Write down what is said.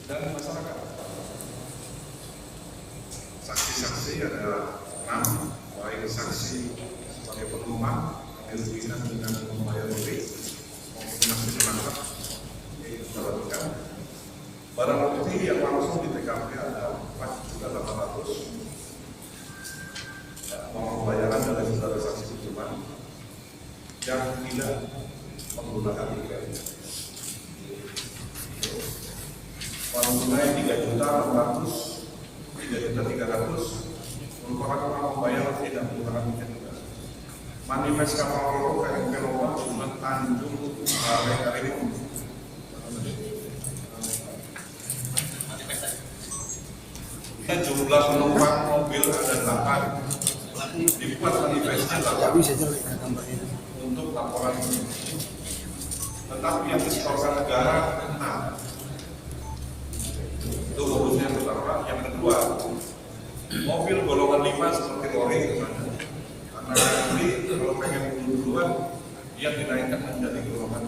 dan masyarakat. Saksi-saksi ada 6, baik saksi sebagai penumpang yang dirugikan dengan membayar lebih maupun saksi penangkap yang dilakukan. Barang bukti yang langsung di TKP ada 4.800.000. Uang pembayaran dari saudara saksi Budiman yang tidak menggunakan tiket. Uang tunai 3.600.000, 3.300.000 merupakan uang pembayaran tidak menggunakan tiket juga. Manifest kapal Roro KMP Lombang Sunan Tanjung Karimun. Jumlah penumpang mobil ada 8. Dibuat manifestnya 8 untuk laporan ini. Tetapi yang disetorkan negara 6. Itu bonusnya yang pertama. Yang kedua, mobil golongan 5 seperti lori karena nanti kalau pengen duluan dia dinaikkan menjadi golongan